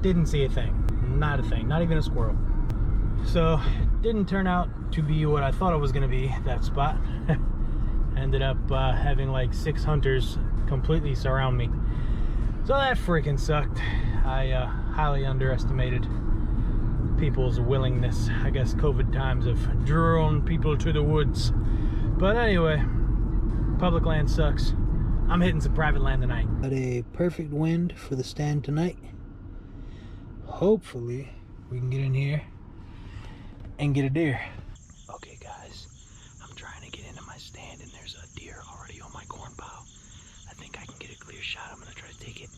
Didn't see a thing. Not a thing. Not even a squirrel. So, didn't turn out to be what I thought it was going to be, that spot. Ended up having like 6 hunters completely surround me. So that freaking sucked. I highly underestimated people's willingness. I guess COVID times have drawn people to the woods. But anyway, public land sucks. I'm hitting some private land tonight. Got a perfect wind for the stand tonight. Hopefully we can get in here and get a deer. Okay guys, I'm trying to get into my stand and there's a deer already on my corn pile. I think I can get a clear shot. I'm gonna try to take it.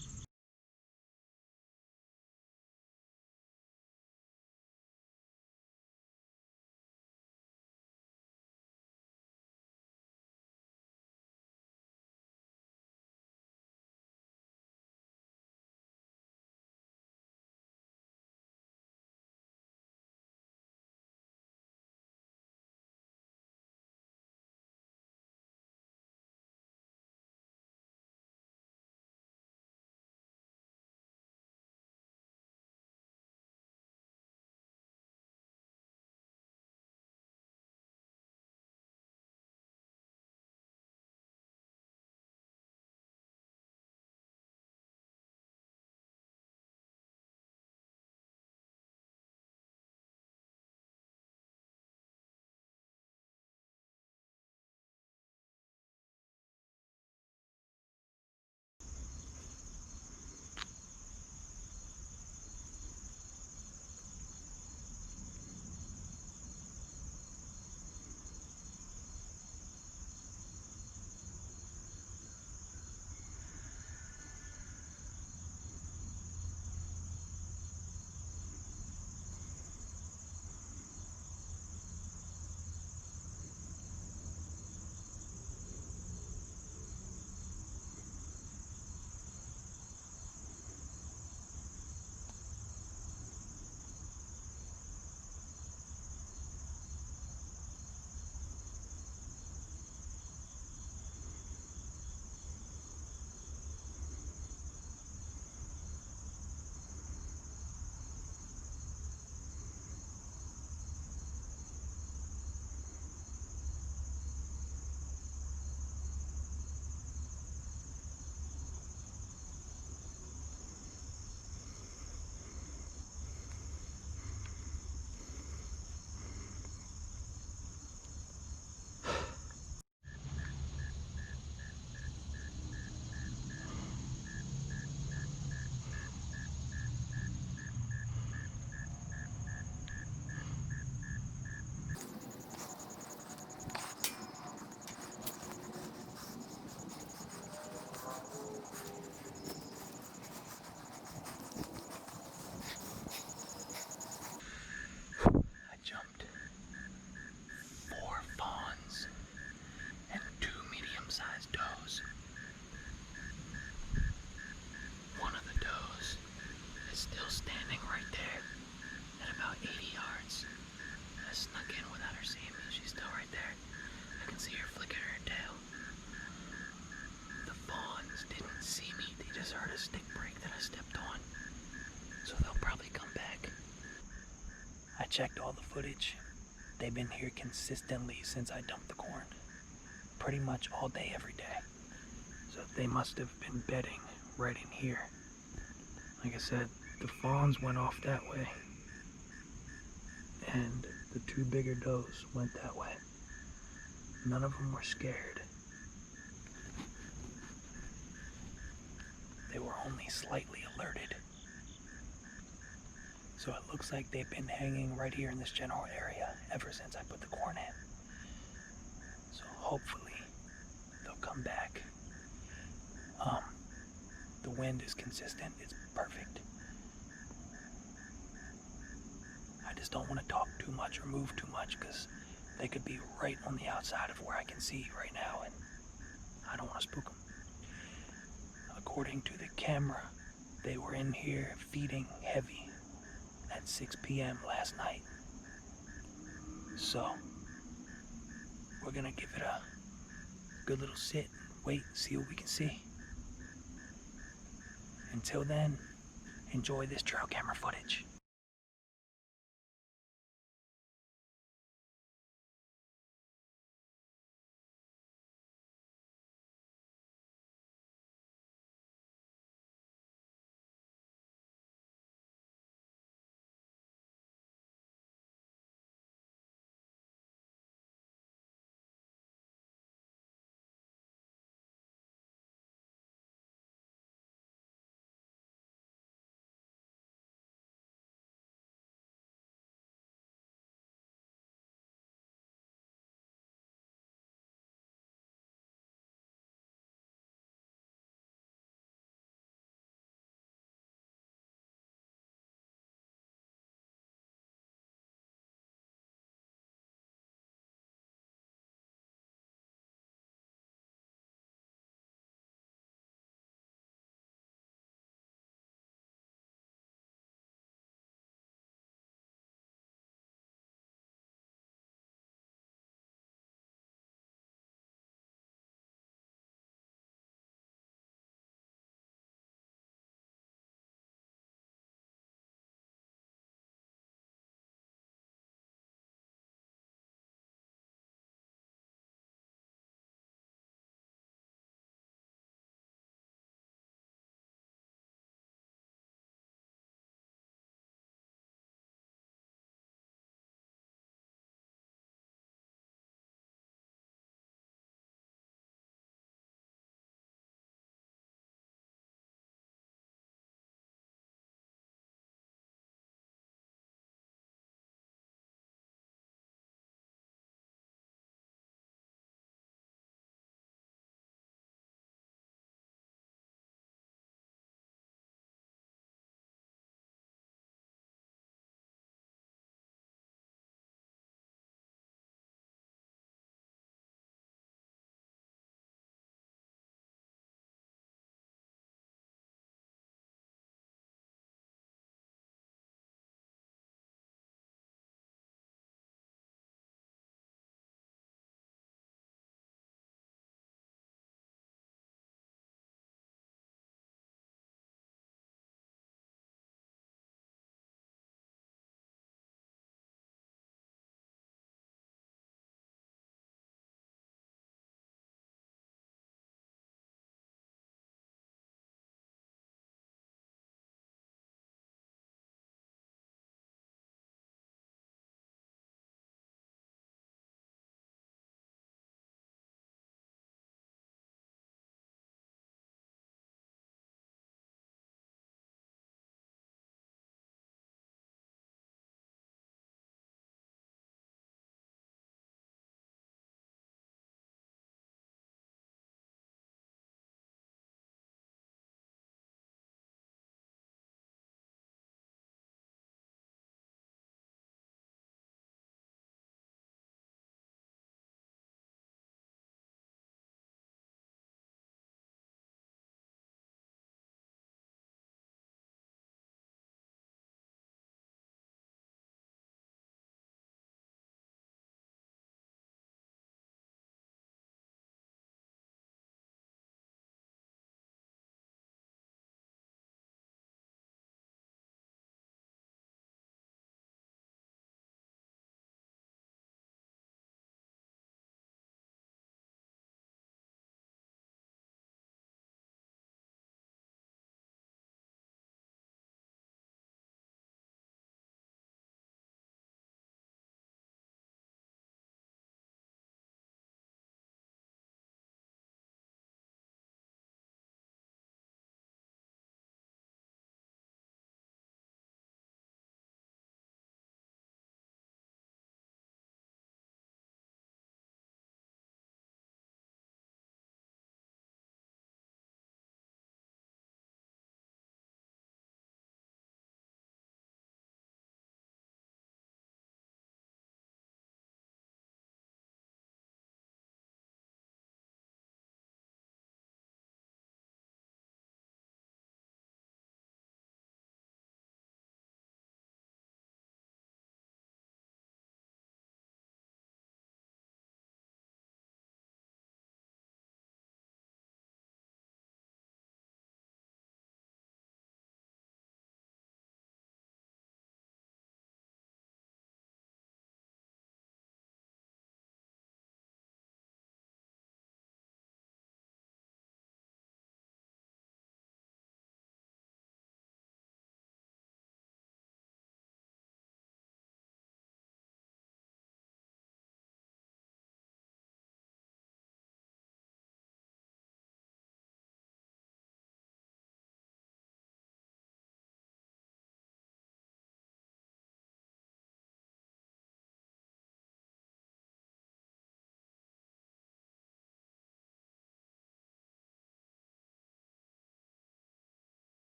Jumped 4 fawns and 2 medium-sized does. One of the does is still standing right there at about 80 yards. I snuck in without her seeing me. She's still right there. I can see her flicking her tail. The fawns didn't see me. They just heard a stick break that I stepped on. So they'll probably come back. I checked all the footage. They've been here consistently since I dumped the corn. Pretty much all day, every day. So they must have been bedding right in here. Like I said, the fawns went off that way. And the 2 bigger does went that way. None of them were scared. They were only slightly alerted. So it looks like they've been hanging right here in this general area ever since I put the corn in. So hopefully they'll come back. The wind is consistent. It's perfect. I just don't want to talk too much or move too much because they could be right on the outside of where I can see right now, and I don't want to spook them. According to the camera, they were in here feeding heavy at 6 p.m. last night. So we're gonna give it a good little sit and wait and see what we can see. Until then, enjoy this trail camera footage.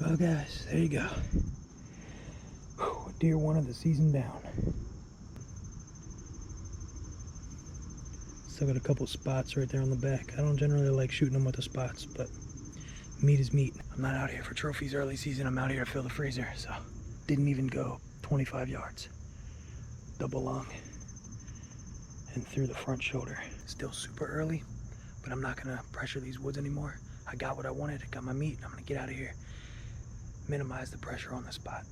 Well, guys, there you go. Whew, deer one of the season down. Still got a couple spots right there on the back. I don't generally like shooting them with the spots, but meat is meat. I'm not out here for trophies early season. I'm out here to fill the freezer, so didn't even go 25 yards. Double lung and through the front shoulder. Still super early, but I'm not gonna pressure these woods anymore. I got what I wanted, got my meat. I'm gonna get out of here, minimize the pressure on the spot.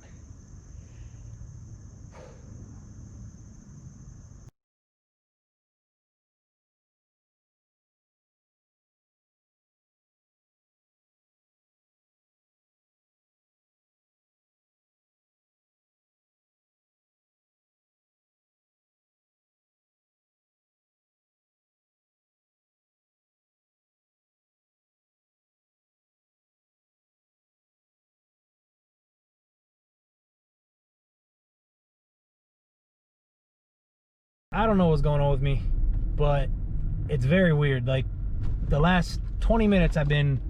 I don't know what's going on with me, but it's very weird. Like the last 20 minutes I've been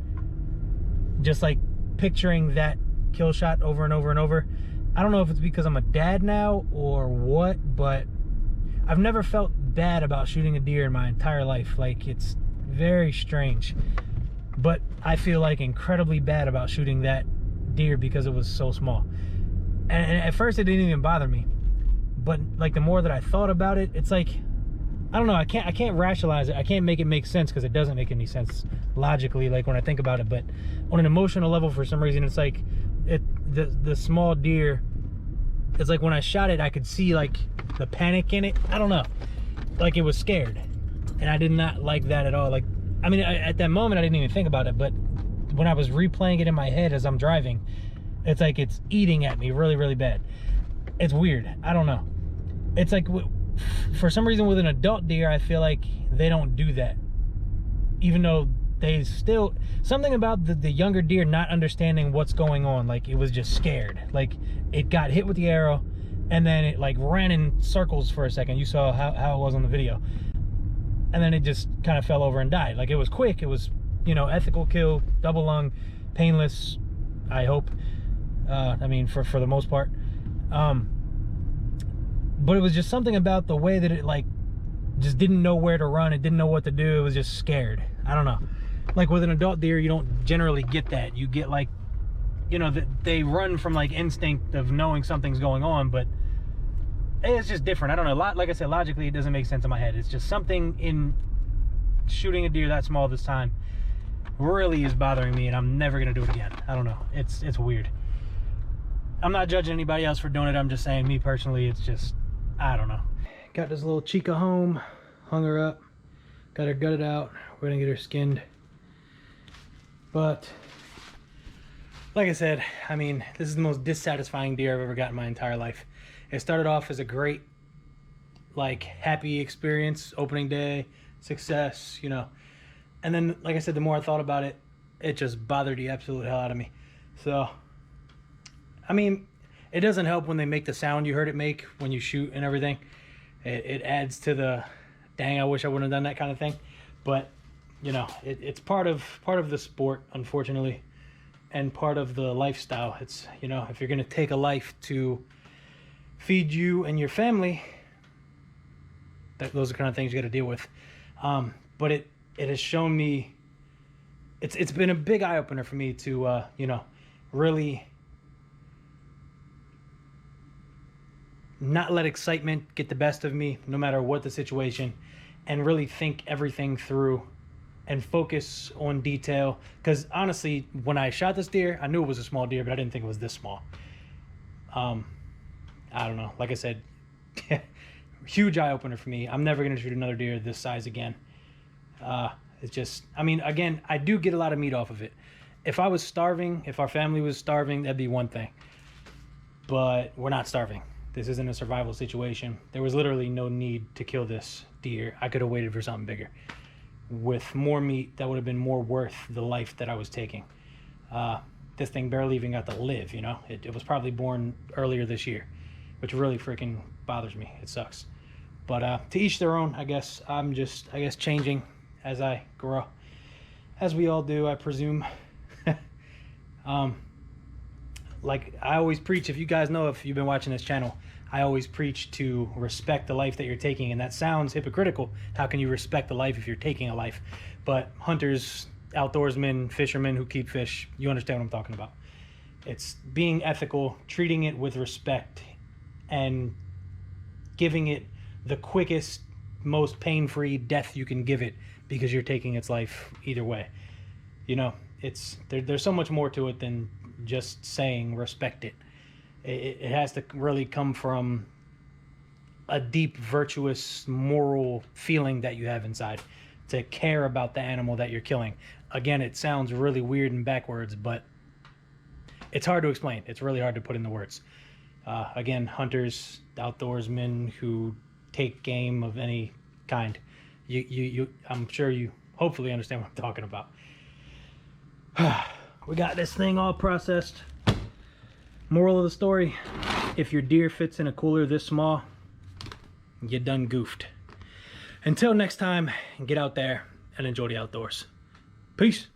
just like picturing that kill shot over and over and over. I don't know if it's because I'm a dad now or what, but I've never felt bad about shooting a deer in my entire life. Like, it's very strange, but I feel like incredibly bad about shooting that deer because it was so small. And at first it didn't even bother me, but like the more that I thought about it, it's like, I don't know, I can't rationalize it. I can't make it make sense because it doesn't make any sense logically, like when I think about it. But on an emotional level, for some reason, it's like the small deer, it's like when I shot it, I could see like the panic in it. I don't know, like it was scared, and I did not like that at all. Like, I mean, at that moment I didn't even think about it, but when I was replaying it in my head as I'm driving, it's like it's eating at me really, really bad. It's weird. I don't know. It's like, for some reason with an adult deer, I feel like they don't do that, even though they still, something about the younger deer not understanding what's going on. Like, it was just scared. Like, it got hit with the arrow and then it like ran in circles for a second. You saw how it was on the video, and then it just kind of fell over and died. Like, it was quick. It was, you know, ethical kill, double lung, painless, I hope. I mean, for the most part. But it was just something about the way that it like just didn't know where to run. It didn't know what to do. It was just scared. I don't know. Like with an adult deer, you don't generally get that. You get like, you know, they run from like instinct of knowing something's going on, but it's just different. I don't know. Like I said, logically, it doesn't make sense in my head. It's just something in shooting a deer that small this time really is bothering me, and I'm never gonna do it again. I don't know. It's weird. I'm not judging anybody else for doing it. I'm just saying, me personally, it's just, I don't know. Got this little chica home, hung her up, got her gutted out. We're gonna get her skinned. But like I said, I mean, this is the most dissatisfying deer I've ever got in my entire life. It started off as a great, like, happy experience, opening day, success, you know. And then, like I said, the more I thought about it, it just bothered the absolute hell out of me. So, I mean, it doesn't help when they make the sound you heard it make when you shoot and everything. It adds to the, dang, I wish I wouldn't have done that kind of thing. But, you know, it's part of the sport, unfortunately, and part of the lifestyle. It's, you know, if you're going to take a life to feed you and your family, those are the kind of things you got to deal with. But it has shown me, it's been a big eye-opener for me to, you know, really not let excitement get the best of me, no matter what the situation, and really think everything through and focus on detail. Because honestly, when I shot this deer, I knew it was a small deer, but I didn't think it was this small. I don't know. Like I said, huge eye-opener for me. I'm never going to shoot another deer this size again. It's just, I mean, again, I do get a lot of meat off of it. If I was starving, if our family was starving, that'd be one thing. But we're not starving. This isn't a survival situation. There was literally no need to kill this deer. I could have waited for something bigger. With more meat, that would have been more worth the life that I was taking. This thing barely even got to live, you know? It was probably born earlier this year, which really freaking bothers me. It sucks. But to each their own, I guess. I'm just, I guess, changing as I grow. As we all do, I presume. like I always preach, if you guys know, if you've been watching this channel, I always preach to respect the life that you're taking, and that sounds hypocritical. How can you respect the life if you're taking a life? But hunters, outdoorsmen, fishermen who keep fish, you understand what I'm talking about. It's being ethical, treating it with respect, and giving it the quickest, most pain-free death you can give it, because you're taking its life either way. You know, there's so much more to it than just saying respect it. It has to really come from a deep, virtuous, moral feeling that you have inside to care about the animal that you're killing. Again, it sounds really weird and backwards, but it's hard to explain. It's really hard to put into words. Again, hunters, outdoorsmen who take game of any kind, I'm sure you hopefully understand what I'm talking about. We got this thing all processed. Moral of the story, if your deer fits in a cooler this small, you done goofed. Until next time, get out there and enjoy the outdoors. Peace.